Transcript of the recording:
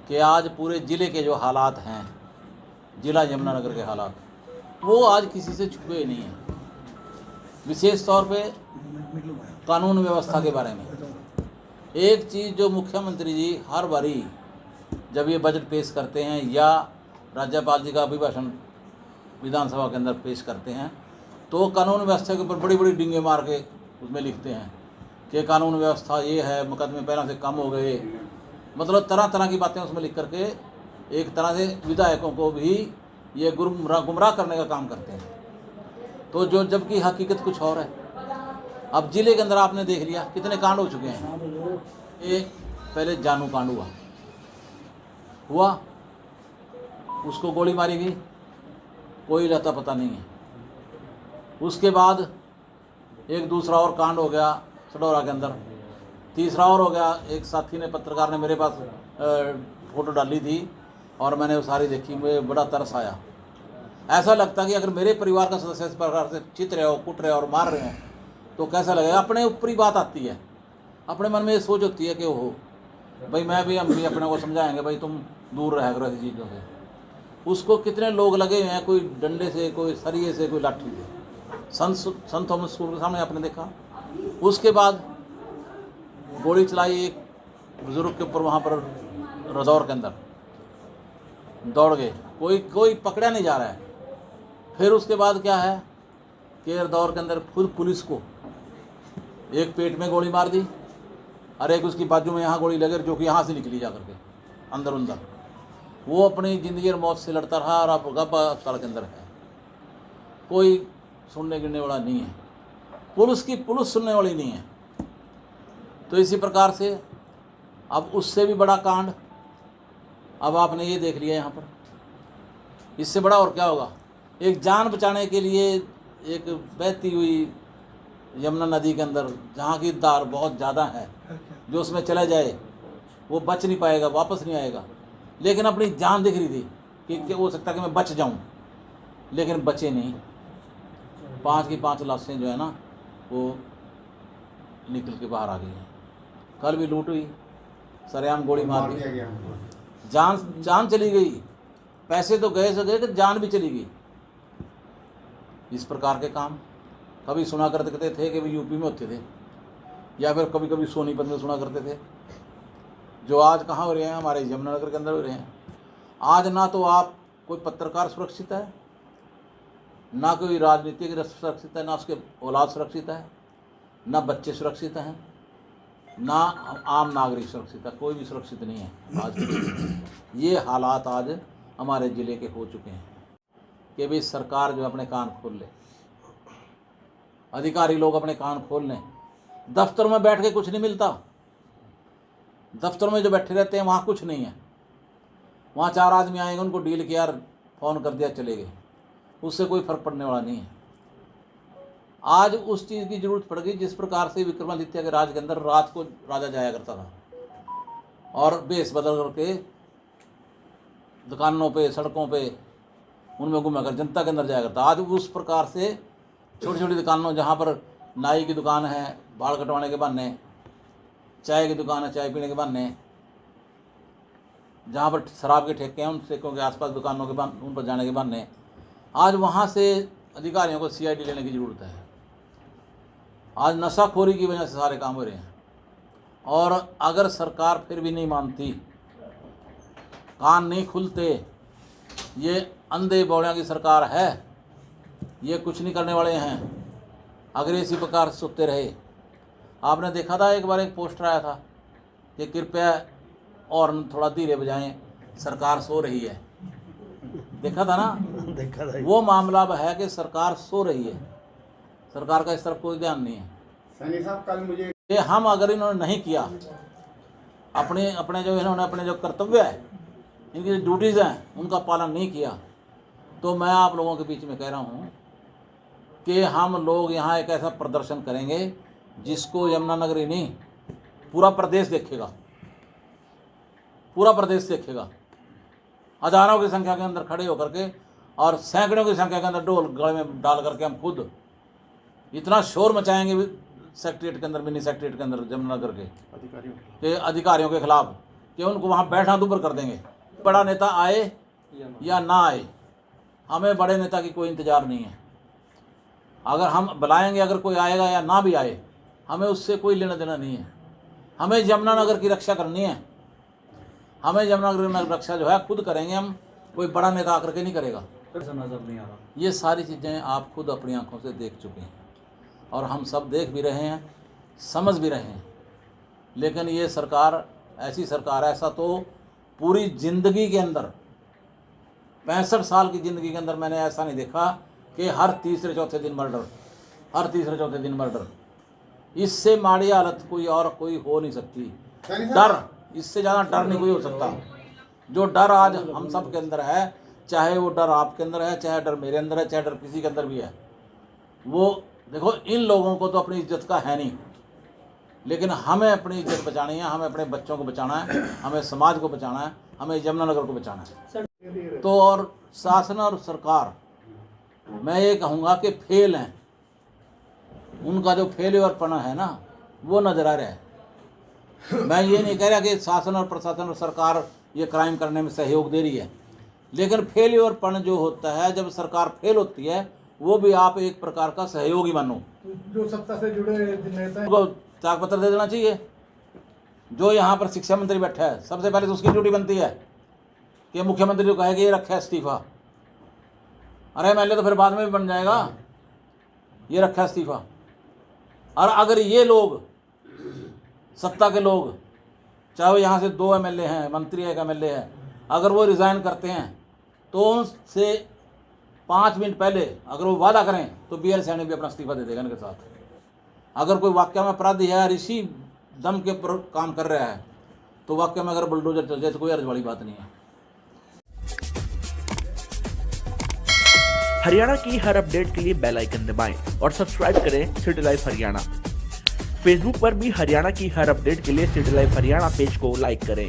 कि आज पूरे ज़िले के जो हालात हैं, ज़िला यमुनानगर के हालात, वो आज किसी से छुपे ही नहीं हैं। विशेष तौर पे कानून व्यवस्था के बारे में एक चीज़ जो मुख्यमंत्री जी हर बारी जब ये बजट पेश करते हैं या राज्यपाल जी का अभिभाषण विधानसभा के अंदर पेश करते हैं, तो कानून व्यवस्था के ऊपर बड़ी बड़ी डींगे मार के उसमें लिखते हैं कि कानून व्यवस्था ये है, मुकदमे पहले से कम हो गए, मतलब तरह तरह की बातें उसमें लिख करके एक तरह से विधायकों को भी ये गुमराह करने का काम करते हैं। तो जो जबकि हकीकत कुछ और है। अब ज़िले के अंदर आपने देख लिया कितने कांड हो चुके हैं। एक पहले जानू कांड हुआ, उसको गोली मारी गई, कोई रहता पता नहीं है। उसके बाद एक दूसरा और कांड हो गया सडौरा के अंदर, तीसरा और हो गया। एक साथी ने, पत्रकार ने मेरे पास फ़ोटो डाली थी और मैंने वो सारी देखी, मुझे बड़ा तरस आया। ऐसा लगता कि अगर मेरे परिवार का सदस्य इस प्रकार से चित रहे हो, कुट रहे हो और मार रहे हो तो कैसा लगेगा। अपने ऊपरी बात आती है, अपने मन में ये सोच होती है कि ओहो भाई हम भी अपने को समझाएंगे, भाई तुम दूर रह करो ऐसी चीज़ों से। उसको कितने लोग लगे हुए हैं, कोई डंडे से, कोई सरिये से, कोई लाठी से। संत थॉमस स्कूल के सामने आपने देखा। उसके बाद गोली चलाई एक बुजुर्ग के ऊपर, वहाँ पर रदौर के अंदर दौड़ गए, कोई पकड़ा नहीं जा रहा है। फिर उसके बाद क्या है कि रदौर के अंदर खुद पुलिस को एक पेट में गोली मार दी और एक उसकी बाजू में यहाँ गोली लगे, जो कि यहाँ से निकली जा करके अंदर। वो अपनी ज़िंदगी और मौत से लड़ता रहा और अब अस्पताल के अंदर है। कोई सुनने गिनने वाला नहीं है, पुलिस सुनने वाली नहीं है। तो इसी प्रकार से अब उससे भी बड़ा कांड अब आपने ये देख लिया यहाँ पर। इससे बड़ा और क्या होगा। एक जान बचाने के लिए एक बहती हुई यमुना नदी के अंदर, जहाँ की धार बहुत ज़्यादा है, जो उसमें चला जाए वो बच नहीं पाएगा, वापस नहीं आएगा। लेकिन अपनी जान दिख रही थी कि हो सकता है कि मैं बच जाऊं, लेकिन बचे नहीं। 5 की 5 लाशें जो है ना वो निकल के बाहर आ गई हैं। कल भी लूट हुई, सरेआम गोली मार दी, जान चली गई। पैसे तो गए से गए कि जान भी चली गई। इस प्रकार के काम कभी सुना करते थे कि यूपी में होते थे, या फिर कभी कभी सोनीपत में सुना करते थे, जो आज कहाँ हो रहे हैं, हमारे यमुनानगर के अंदर हो रहे हैं। आज ना तो आप कोई पत्रकार सुरक्षित है, ना कोई राजनीतिक सुरक्षित है, ना उसके औलाद सुरक्षित है, ना बच्चे सुरक्षित हैं, ना आम नागरिक सुरक्षित है। कोई भी सुरक्षित नहीं है आज। ये हालात आज हमारे ज़िले के हो चुके हैं कि भाई सरकार जो अपने कान खोल ले, अधिकारी लोग अपने कान खोल लें। दफ्तर में बैठ के कुछ नहीं मिलता। दफ्तर में जो बैठे रहते हैं वहाँ कुछ नहीं है। वहाँ 4 आदमी आएंगे, उनको डील किया, फ़ोन कर दिया, चले गए, उससे कोई फ़र्क पड़ने वाला नहीं है। आज उस चीज़ की ज़रूरत पड़ गई जिस प्रकार से विक्रमादित्य के राज के अंदर रात को राजा जाया करता था और बेस बदल करके दुकानों पे, सड़कों पे उनमें घुमा कर जनता के अंदर जाया करता। आज उस प्रकार से छोटी छोटी दुकानों, जहाँ पर नाई की दुकान है बाल कटवाने के बहाने, चाय की दुकान है चाय पीने के बहाने, जहाँ पर शराब के ठेके हैं उन ठेकों के आसपास दुकानों के बहाने, उन पर जाने के बहाने, आज वहाँ से अधिकारियों को CID लेने की ज़रूरत है। आज नशाखोरी की वजह से सारे काम हो रहे हैं। और अगर सरकार फिर भी नहीं मानती, कान नहीं खुलते, ये अंधे बौड़ियाँ की सरकार है, ये कुछ नहीं करने वाले हैं अगर इसी प्रकार से सोते रहे। आपने देखा था एक बार एक पोस्टर आया था कि कृपया और थोड़ा धीरे बजाएं, सरकार सो रही है। देखा था ना? देखा था। वो मामला अब है कि सरकार सो रही है, सरकार का इस तरफ कोई ध्यान नहीं है। सैनी साहब कल मुझे ये हम अगर इन्होंने नहीं किया, अपने जो इन्होंने अपने जो कर्तव्य है, इनकी जो ड्यूटीज़ हैं उनका पालन नहीं किया, तो मैं आप लोगों के बीच में कह रहा हूँ कि हम लोग यहाँ एक ऐसा प्रदर्शन करेंगे जिसको यमुनानगर ही नहीं पूरा प्रदेश देखेगा, पूरा प्रदेश देखेगा। हज़ारों की संख्या के अंदर खड़े होकर के और सैकड़ों की संख्या के अंदर ढोल गले में डाल करके हम खुद इतना शोर मचाएंगे सेक्रेटरीट के अंदर, मिनी सेक्रेटरीट के अंदर यमुनानगर के अधिकारियों के खिलाफ कि उनको वहाँ बैठा दूबर कर देंगे। बड़ा नेता आए या ना आए, हमें बड़े नेता की कोई इंतज़ार नहीं है। अगर हम बुलाएंगे, अगर कोई आएगा या ना भी आए, हमें उससे कोई लेना देना नहीं है। हमें यमुनानगर की रक्षा करनी है। हमें यमुनानगर की रक्षा जो है खुद करेंगे हम, कोई बड़ा नेता आकर के नहीं करेगा। नजर नहीं आ रहा। ये सारी चीज़ें आप खुद अपनी आंखों से देख चुके हैं और हम सब देख भी रहे हैं, समझ भी रहे हैं। लेकिन ये सरकार ऐसी सरकार है, ऐसा तो पूरी ज़िंदगी के अंदर 65 साल की ज़िंदगी के अंदर मैंने ऐसा नहीं देखा कि हर तीसरे चौथे दिन मर्डर, हर तीसरे चौथे दिन मर्डर। इससे माड़ी हालत कोई हो नहीं सकती। डर, इससे ज़्यादा डर नहीं कोई हो सकता। जो डर आज हम सब के अंदर है, चाहे वो डर आपके अंदर है, चाहे डर मेरे अंदर है, चाहे डर किसी के अंदर भी है, वो देखो इन लोगों को तो अपनी इज्जत का है नहीं, लेकिन हमें अपनी इज्जत बचानी है, हमें अपने बच्चों को बचाना है, हमें समाज को बचाना है, हमें यमुनानगर को बचाना है। तो और शासन और सरकार, मैं ये कहूँगा कि फेल हैं। उनका जो फेल्योरपना है ना, वो नजर आ रहा है। मैं ये नहीं कह रहा कि शासन और प्रशासन और सरकार ये क्राइम करने में सहयोग दे रही है, लेकिन फेल्योरपन जो होता है, जब सरकार फेल होती है, वो भी आप एक प्रकार का सहयोग ही मानो। जो सत्ता से जुड़े नेता हैं, उनको त्याग पत्र दे देना चाहिए। जो यहाँ पर शिक्षा मंत्री बैठा है, सबसे पहले तो उसकी ड्यूटी बनती है कि मुख्यमंत्री जो कहेगा ये रखा है इस्तीफा। अरे MLA तो फिर बाद में भी बन जाएगा, ये रखा है इस्तीफा। और अगर ये लोग, सत्ता के लोग, चाहे वो यहाँ से 2 MLA हैं, मंत्री है, 1 MLA है, अगर वो रिज़ाइन करते हैं तो उनसे 5 मिनट पहले अगर वो वादा करें तो BL सैनी भी अपना इस्तीफा दे देगा इनके साथ। अगर कोई वाकई में अपराधी है और इसी दम के ऊपर काम कर रहा है, तो वाकई में अगर बुलडोजर चल जाए तो कोई अर्ज वाली बात नहीं है। हरियाणा की हर अपडेट के लिए बेल आइकन दबाएं और सब्सक्राइब करें सिटी लाइव हरियाणा। फेसबुक पर भी हरियाणा की हर अपडेट के लिए सिटी लाइव हरियाणा पेज को लाइक करें।